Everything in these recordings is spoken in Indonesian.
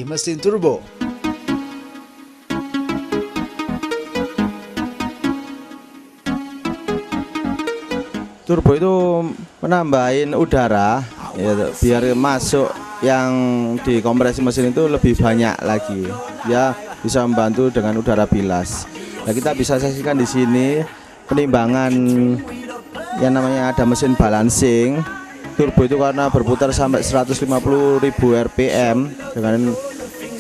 di mesin turbo. Turbo itu menambahin udara ya, biar masuk yang dikompresi mesin itu lebih banyak lagi. Ya bisa membantu dengan udara bilas. Nah, kita bisa saksikan di sini penimbangan yang namanya ada mesin balancing. Turbo itu karena berputar sampai 150.000 rpm dengan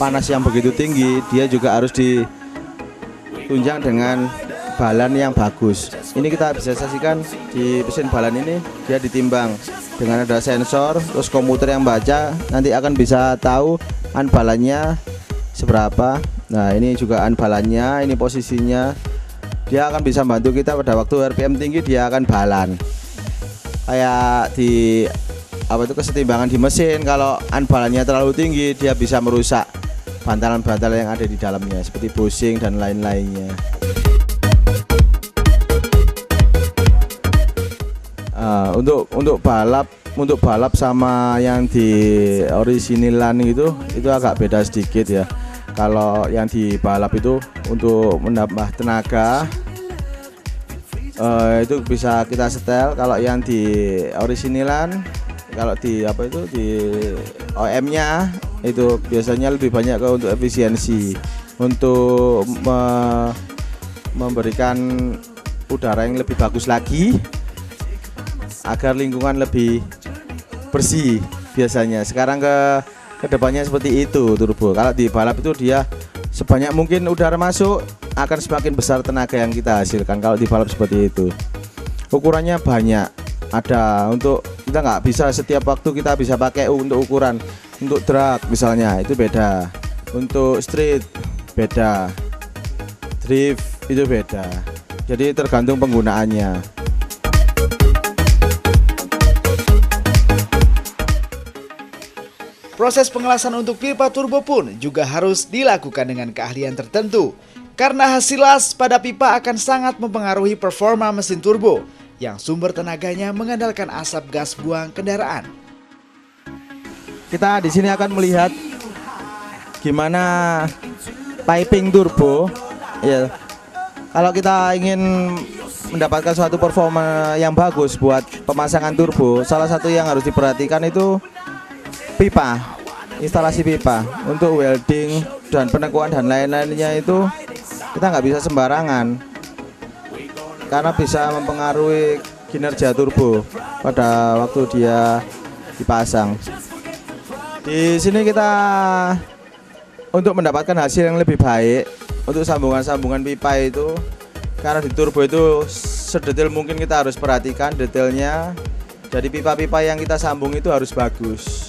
panas yang begitu tinggi, dia juga harus ditunjang dengan balan yang bagus. Ini kita bisa saksikan di mesin balan ini, dia ditimbang dengan ada sensor, terus komputer yang baca nanti akan bisa tahu balannya seberapa. Nah, ini juga balannya, ini posisinya. Dia akan bisa bantu kita pada waktu RPM tinggi, dia akan balan. Kayak di kesetimbangan di mesin, kalau balannya terlalu tinggi, dia bisa merusak bantalan-bantalan yang ada di dalamnya seperti bushing dan lain-lainnya. Untuk balap sama yang di originalan itu agak beda sedikit ya. Kalau yang di balap itu untuk menambah tenaga itu bisa kita setel. Kalau yang di originalan, kalau di di OM-nya itu biasanya lebih banyak untuk efisiensi, untuk memberikan udara yang lebih bagus lagi agar lingkungan lebih bersih biasanya. Sekarang ke depannya seperti itu turbo. Kalau di balap itu dia sebanyak mungkin udara masuk, akan semakin besar tenaga yang kita hasilkan. Kalau di balap seperti itu, ukurannya banyak. Ada untuk kita nggak bisa setiap waktu kita bisa pakai untuk ukuran. Untuk drag misalnya itu beda, untuk street beda, drift itu beda. Jadi tergantung penggunaannya. Proses pengelasan untuk pipa turbo pun juga harus dilakukan dengan keahlian tertentu, karena hasil las pada pipa akan sangat mempengaruhi performa mesin turbo yang sumber tenaganya mengandalkan asap gas buang kendaraan. Kita di sini akan melihat gimana piping turbo. Ya, kalau kita ingin mendapatkan suatu performa yang bagus buat pemasangan turbo, salah satu yang harus diperhatikan itu pipa, instalasi pipa. Untuk welding dan penekuan dan lain-lainnya itu kita nggak bisa sembarangan, karena bisa mempengaruhi kinerja turbo pada waktu dia dipasang. Di sini kita untuk mendapatkan hasil yang lebih baik untuk sambungan-sambungan pipa itu, karena di turbo itu sedetail mungkin kita harus perhatikan detailnya. Jadi pipa-pipa yang kita sambung itu harus bagus,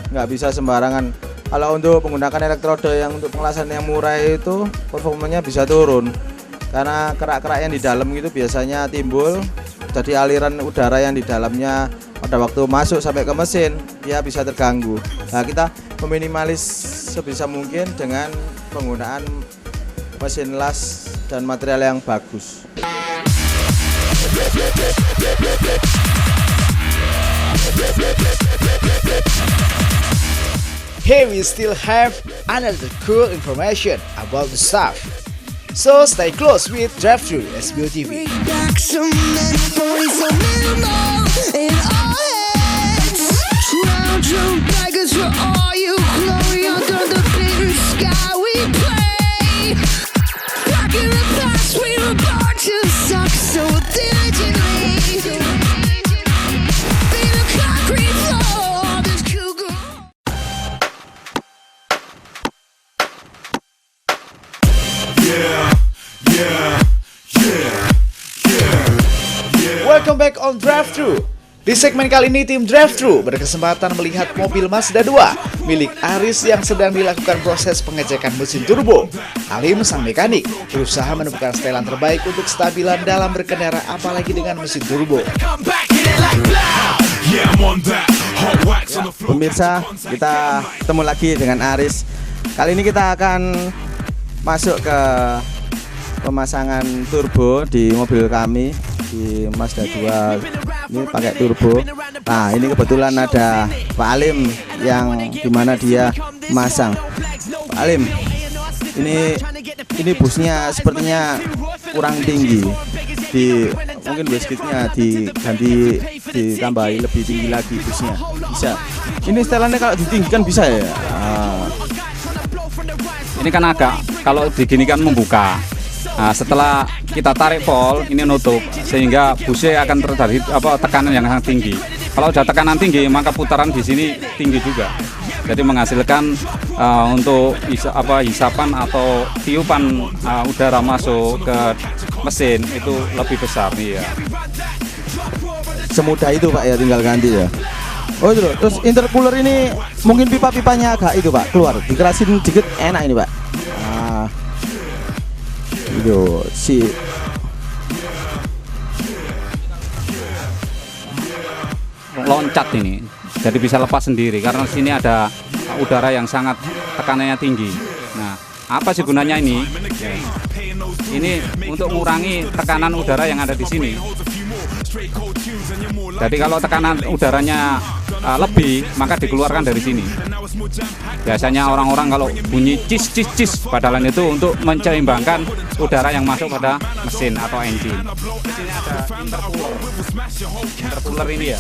nggak bisa sembarangan. Kalau untuk menggunakan elektroda yang untuk pengelasan yang murah itu performanya bisa turun, karena kerak-kerak yang di dalam itu biasanya timbul. Jadi aliran udara yang di dalamnya pada waktu masuk sampai ke mesin dia bisa terganggu. Nah, kita meminimalis sebisa mungkin dengan penggunaan mesin las dan material yang bagus. Here we still have another cool information about the stuff. So stay close with Drive Through SBO TV. Welcome back on Drive Through. Di segmen kali ini tim Drive Through berkesempatan melihat mobil Mazda 2 milik Aris yang sedang dilakukan proses pengecekan mesin turbo. Halim sang mekanik berusaha menemukan setelan terbaik untuk kestabilan dalam berkendara, apalagi dengan mesin turbo. Pemirsa, kita ketemu lagi dengan Aris. Kali ini kita akan masuk ke pemasangan turbo di mobil kami di Mazda 2 ini pakai turbo. Nah ini kebetulan ada Pak Alim yang dimana dia masang. Pak Alim, ini busnya sepertinya kurang tinggi, mungkin waskitnya diganti, ditambahi lebih tinggi lagi busnya, bisa. Ini setelannya kalau ditinggikan bisa ya. Ini kan agak, kalau digini kan membuka. Nah, setelah kita tarik pol ini nutup, sehingga busnya akan terjadi tekanan yang sangat tinggi. Kalau udah tekanan tinggi maka putaran di sini tinggi juga. Jadi menghasilkan untuk hisapan atau tiupan udara masuk ke mesin itu lebih besar nih ya. Semudah itu Pak ya, tinggal ganti ya. Oh itu loh. Terus intercooler ini mungkin pipa-pipanya agak itu Pak, keluar, dikerasin dikit enak ini Pak. Nah, itu si loncat ini, jadi bisa lepas sendiri karena sini ada udara yang sangat tekanannya tinggi. Nah, apa sih gunanya ini? Ya, ini untuk mengurangi tekanan udara yang ada di sini. Jadi kalau tekanan udaranya lebih, maka dikeluarkan dari sini. Biasanya orang-orang kalau bunyi cis cis cis, padahal itu untuk menyeimbangkan udara yang masuk pada mesin atau engine. Di sini ada intercooler. Intercooler ini ya.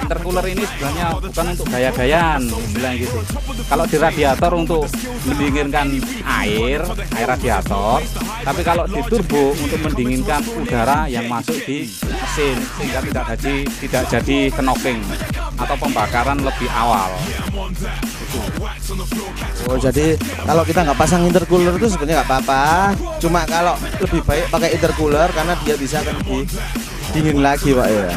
Intercooler ini sebenarnya bukan untuk gaya-gayaan, bilang gitu. Kalau di radiator untuk mendinginkan air radiator, tapi kalau di turbo untuk mendinginkan udara yang masuk di mesin sehingga tidak jadi knocking atau pembakaran lebih awal. Oh jadi kalau kita nggak pasang intercooler itu sebenarnya nggak apa-apa. Cuma kalau lebih baik pakai intercooler karena dia bisa kan lebih dingin lagi Pak ya.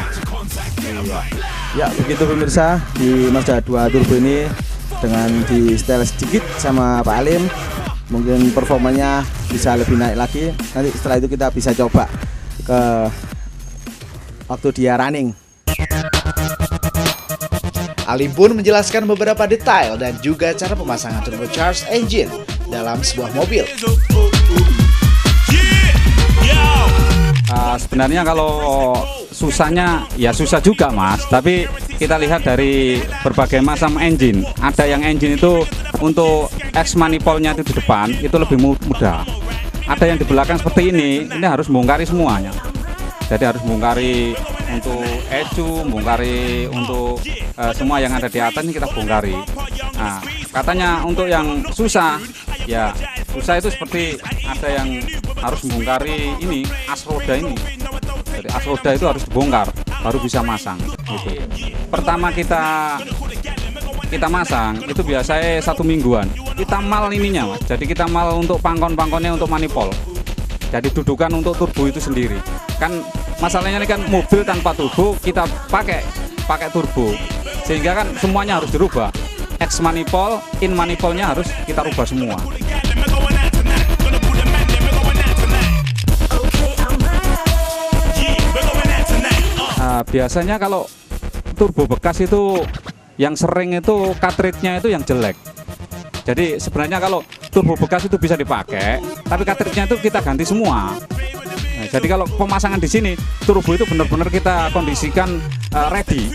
Ya begitu pemirsa, di Mazda 2 Turbo ini dengan di setel sedikit sama Pak Alim, mungkin performanya bisa lebih naik lagi. Nanti setelah itu kita bisa coba ke waktu dia running. Alim pun menjelaskan beberapa detail dan juga cara pemasangan turbocharged engine dalam sebuah mobil. Sebenarnya kalau susahnya ya susah juga Mas, tapi kita lihat dari berbagai macam engine. Ada yang engine itu untuk X manifoldnya itu di depan itu lebih mudah. Ada yang di belakang seperti ini harus bongkari semuanya. Jadi harus bongkari untuk ECU, bongkari untuk semua yang ada di atas ini kita bongkari. Nah, katanya untuk yang susah, ya susah itu seperti ada yang harus membongkari ini as roda ini. Jadi as roda itu harus dibongkar baru bisa masang. Gitu. Pertama kita masang itu biasanya 1 mingguan. Kita mal ininya Mas. Jadi kita mal untuk pangkon-pangkonnya untuk manifold. Jadi dudukan untuk turbo itu sendiri. Kan masalahnya ini kan mobil tanpa turbo kita pakai turbo. Sehingga kan semuanya harus dirubah. X manifold, in manifoldnya harus kita rubah semua. Biasanya kalau turbo bekas itu yang sering itu cartridge-nya itu yang jelek. Jadi sebenarnya kalau turbo bekas itu bisa dipakai, tapi cartridge-nya itu kita ganti semua. Nah, jadi kalau pemasangan di sini turbo itu benar-benar kita kondisikan ready,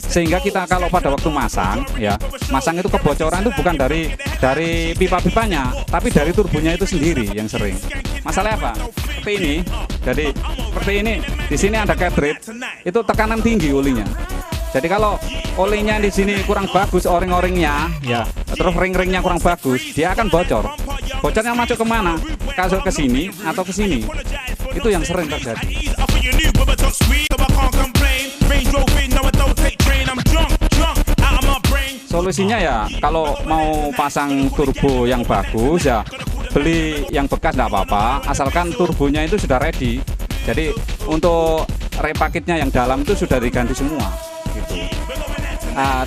sehingga kita kalau pada waktu masang itu kebocoran itu bukan dari pipa-pipanya, tapi dari turbonya itu sendiri yang sering. Masalahnya apa? Seperti ini. Jadi seperti ini. Di sini ada cartridge, itu tekanan tinggi olinya. Jadi kalau olinya di sini kurang bagus, o-ring-o-ringnya, ya, terus ring-ringnya kurang bagus, dia akan bocor. Bocornya masuk kemana? Masuk ke sini atau ke sini? Itu yang sering terjadi. Solusinya ya, kalau mau pasang turbo yang bagus ya, beli yang bekas tidak apa-apa, asalkan turbonya itu sudah ready. Jadi untuk repakitnya yang dalam itu sudah diganti semua. Gitu.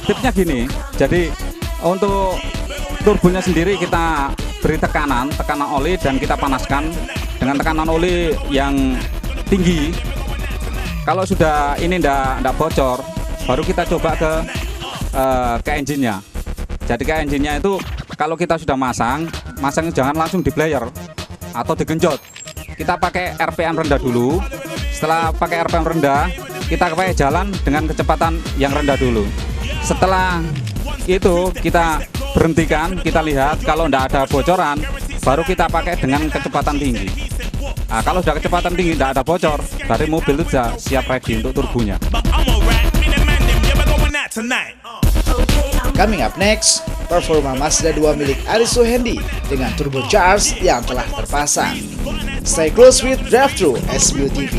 Tipsnya gini, jadi untuk turbonya sendiri kita beri tekanan oli dan kita panaskan dengan tekanan oli yang tinggi. Kalau sudah ini ndak bocor, baru kita coba ke engine-nya. Jadi ke engine-nya itu kalau kita sudah masangnya jangan langsung di player atau digenjot. Kita pakai RPM rendah dulu. Setelah pakai RPM rendah, kita pakai jalan dengan kecepatan yang rendah dulu. Setelah itu kita berhentikan, kita lihat kalau tidak ada bocoran, baru kita pakai dengan kecepatan tinggi. Nah, kalau sudah kecepatan tinggi tidak ada bocor, berarti mobil itu sudah siap ready untuk turbonya. Coming up next, performa Mazda 2 milik Aris Suhendi dengan turbocharged yang telah terpasang. Stay close with Drive Thru SBU TV.